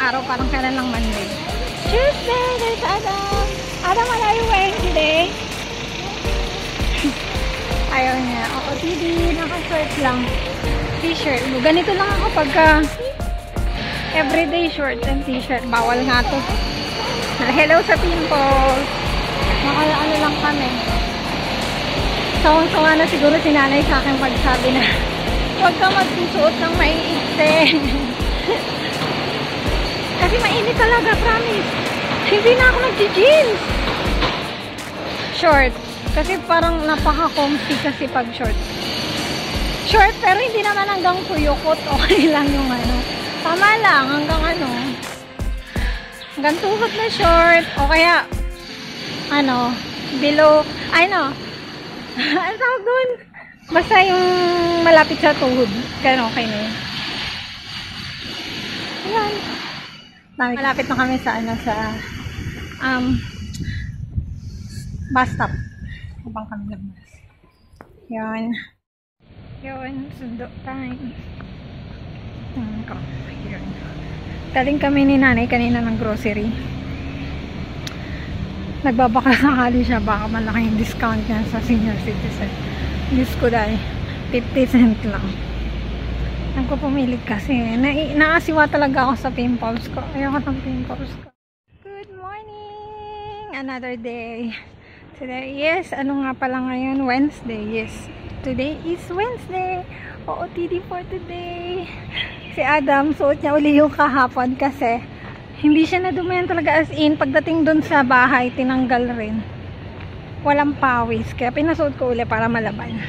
araw, parang kailan lang Monday. Tuesday, there's Adam. Adam, what are you wearing today? Ayaw niya. Oo, TV, naka-short lang. T-shirt. Ganito lang ako pagka everyday shorts and t-shirt. Bawal nga to. Hello sa pimples. Ano lang kami. Sawang-sawa na siguro si nanay sa akin pagsabi na huwag ka magsusuot ng maiikse. Kasi mainit talaga, promise. Hindi na ako nag-jeans. Short. Kasi parang napaka-comfy kasi pag short. Short, pero hindi naman hanggang tuyukot. Okay lang yung ano. Tama lang, hanggang ano. Hanggang tuhod na short. O kaya, ano, below, ano, ano tawag doon? Basta yung malapit sa tuhod. Kaya okay na yun. Ayan. Malapit na kami sa, ano, sa, bus stop. Habang kami labas. Yun. Yun. Sundo time. Yun. Galing kami ni nanay kanina ng grocery. Nagbabaka sakali siya. Baka malaking discount niya sa senior citizen. Diyos ko dahil 50 cent lang. Ang ko pumilit kasi. Naasiwa talaga ako sa pimples ko. Ayoko ng pimples ko. Good morning! Another day. Today, yes, ano nga pala ngayon? Wednesday, yes. Today is Wednesday. OOTD for today. Si Adam, suot niya uli yung kahapon kasi hindi siya nadumayan talaga as in. Pagdating dun sa bahay, tinanggal rin. Walang pawis. Kaya pinasuot ko uli para malaban.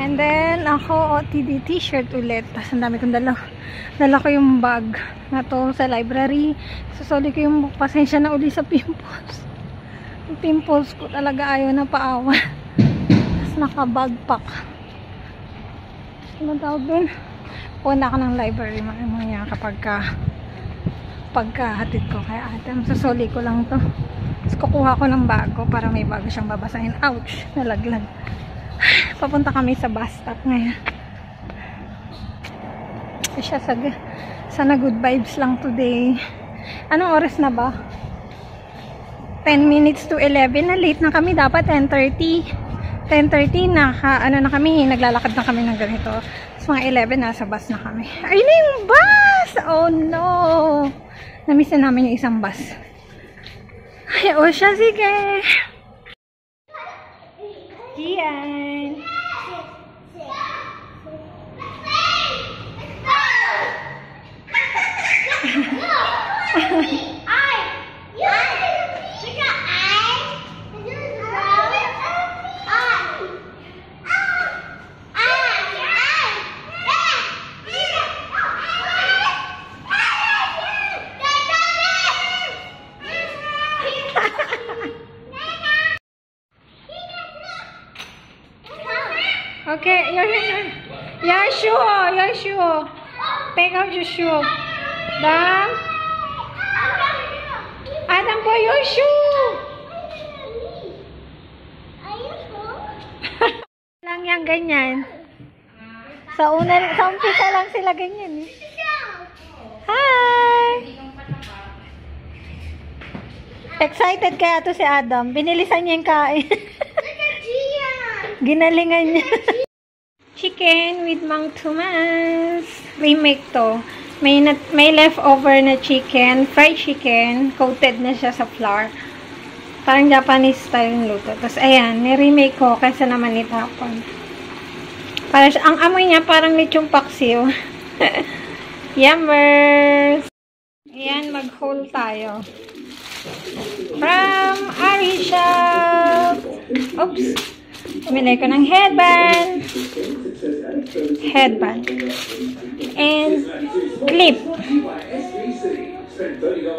And then, ako, OOTD t-shirt ulit. Tapos ang dami kong dala. Dala ko yung bag na to sa library. Susuli ko yung pasensya na uli sa pimples. Yung pimples ko talaga ayaw na paawan. Tapos naka-bagpack. Ano tawag dun? Punta ako ng library mamaya kapag pagkahatid ko kay Adam. Susuli ko lang to. Tapos kukuha ko ng bago para may bago siyang babasahin. Ouch! Nalaglag. Papunta kami sa bus stop ngayon. Siya sana good vibes lang today. Anong oras na ba? 10 minutes to 11 na, late na kami, dapat 10:30 ano na kami, naglalakad na kami ng ganito. Tapos mga 11 nasa bus na kami. Ayun na yung bus! Oh no! Namiss na namin yung isang bus. Ay, o siya, sige! Iyan! Okay, your shoe. Take out your shoe. Adam? Adam po, your shoe. Lang yan, ganyan. Sa umpisa lang sila ganyan. Hi! Excited kaya to si Adam. Binilisan niya yung kain. Ginalingan niya. Chicken with Mang Tomas. Remake to. May leftover na chicken. Fried chicken. Coated na siya sa flour. Parang Japanese style yung luto. Tapos ayan, ni-remake ko kaysa naman itapon. Ang amoy niya parang lechong paksiw. Yummers! Ayan, mag-haul tayo. From Arisha! Oops! Pumili ko ng headband. And clip.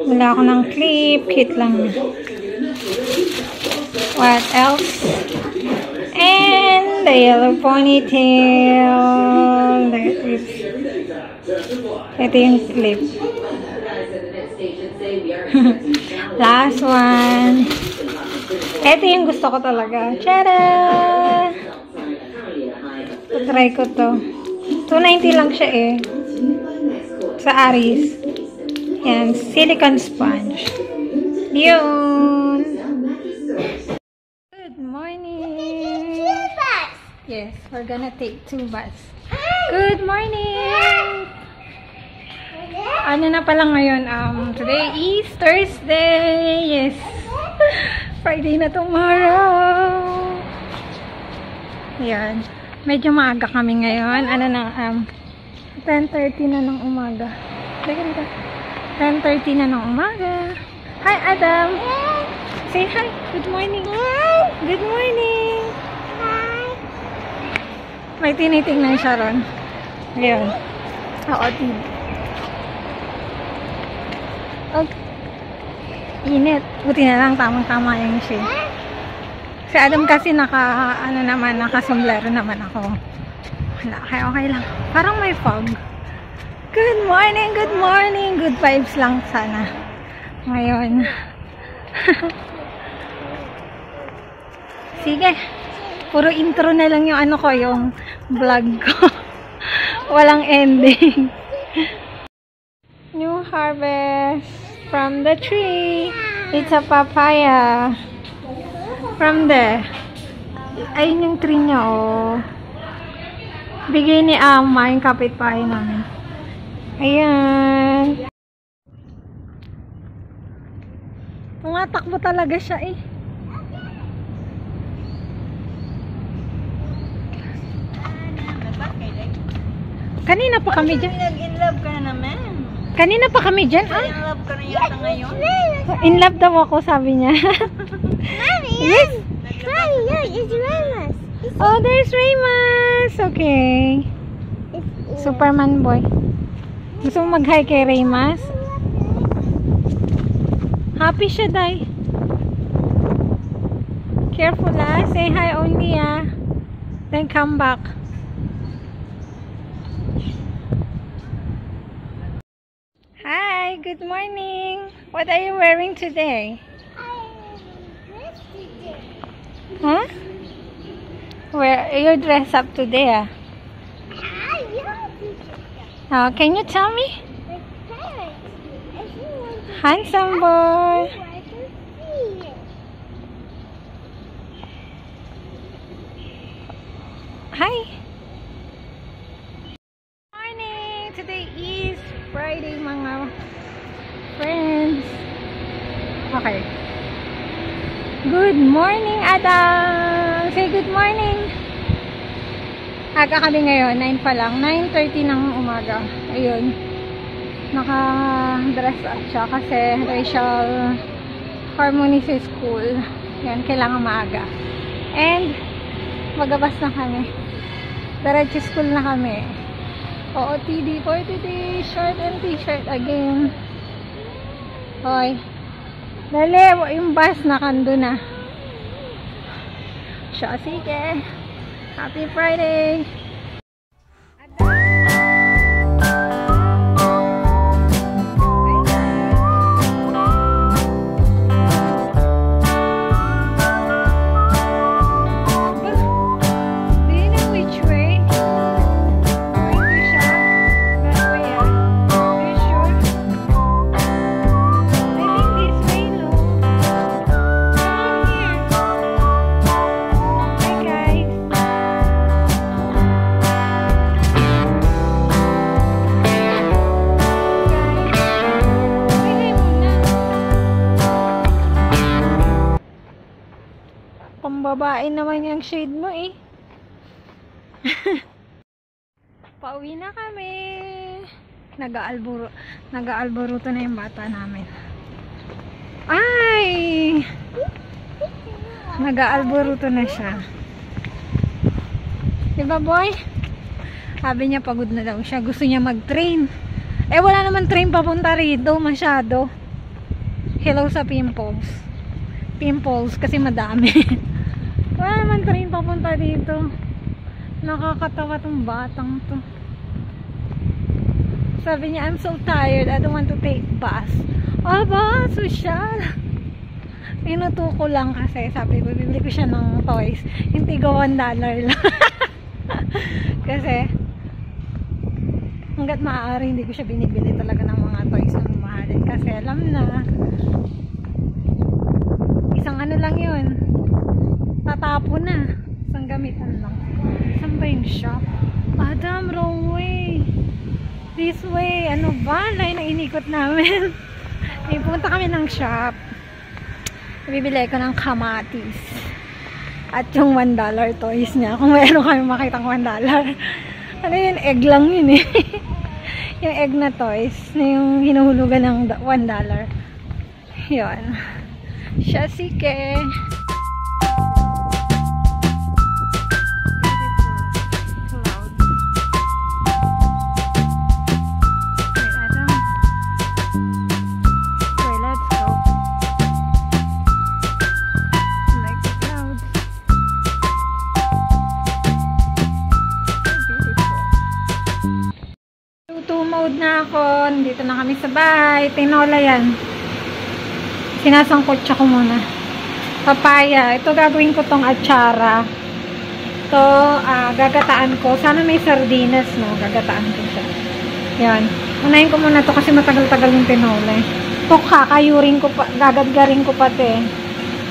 Wala ako ng clip. Cute lang. What else? And the yellow ponytail. Ito yung clip. Last one. Ito yung gusto ko talaga. Tada! Try ko to. 290 lang siya eh. Sa Aris. Yan, silicone sponge. Yun. Good morning. Yes, we're gonna take 2 baths. Good morning. Ano na pala ngayon? Today is Thursday. Yes. Friday na tomorrow. Yan. Medyo maaga kami ngayon. Ano na, 10:30 na ng umaga. 10:30 na ng umaga. Hi, Adam. Say hi. Good morning. Good morning. Hi. May tinitingnan siya ron. Ngayon. Oo, TV. Okay. Init. Buti na lang, tamang-tama yung shade. Si Adam kasi nakasombrero naman ako. Wala, okay lang. Parang may fog. Good morning, good morning. Good vibes lang sana. Ngayon. Sige. Puro intro na lang yung yung vlog ko. Walang ending. New harvest from the tree. It's a papaya. From there. Ayun yung tree niya, oh. Bigay ni Ama, yung kapitbahay namin. Ayan. Tumatakbo talaga siya, eh. Kanina pa kami dyan. Nag-in-love ka na naman. Kanina pa kami dyan, ah? In-love ka na yata ngayon. In love daw ako, sabi niya. Mommy, Yes. Mommy, look, it's Remus. Oh, there's Raymas. Okay. Superman boy. Gusto mo mag-hi kay Raymas? Happy siya, Day. Careful, ah. Say hi only, ah. Then come back. Hi, good morning. What are you wearing today? Huh? Where you dress up today, ah? Oh, can you tell me? Handsome boy. Hi. Morning. Today is Friday, mga friends. Okay. Good morning, Adam. Say good morning. Aga kami ngayon, 9 pa lang. 9:30 ng umaga. Ayun. Naka-dress up siya kasi racial harmony sa school. Yan, kailangan maaga. And, magabas na kami. Diretso school na kami. OOTD for today. Short and t-shirt again. Hoy. Dali, yung bus nakando na. Siya, sige. Happy Friday! Babae naman yung shade mo, eh. Pauwi na kami. Nag-aalboruto na yung bata namin. Ay! Nag-aalboruto na siya. Diba, boy? Sabi niya pagod na daw siya. Gusto niya mag-train. Eh, wala naman train papunta rito. Masyado. Hello sa pimples. Pimples kasi madami. Wala naman train papunta dito. Nakakatawa tong batang to. Sabi niya, I'm so tired. I don't want to take bus. Aba, social. Pinuto ko lang kasi sabi ko, bibili ko siya ng toys. Yung tiga $1 lang. Kasi hanggat maaari hindi ko siya binibili talaga ng mga toys na mahal. tanghali kasi alam na. Isang ano lang yun. Tatapo na. Isang gamitan lang. Saan ba yung shop? Adam, wrong way. This way. Ano ba? Line na inikot namin. May punta kami ng shop. Bibili ko ng kamatis. At yung $1 toys niya. Kung mayroon kami makitang $1. Ano yun? Egg lang yun eh. Yung egg na toys. Na yung hinuhulugan ng $1. Yun. Siya si Ke. Mode na ako. Nandito na kami sa bahay. Tinola yan. Sinasangkot siya ko muna. Papaya. Ito gagawin ko tong atsara. Ito, gagataan ko. Sana may sardinas, no? Gagataan ko siya. Yan. Unahin ko muna to kasi matagal-tagal yung tinola. Ito, kakayurin ko pa. Gagadgarin ko pati.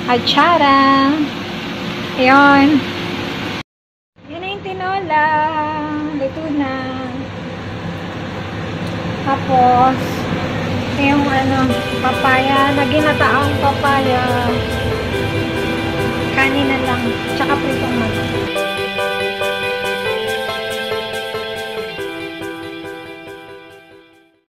Atsara. Yan. Yan na yung tinola. Luto na. Tapos, yung papaya, na ginataang papaya, kanina lang, tsaka pritong manok.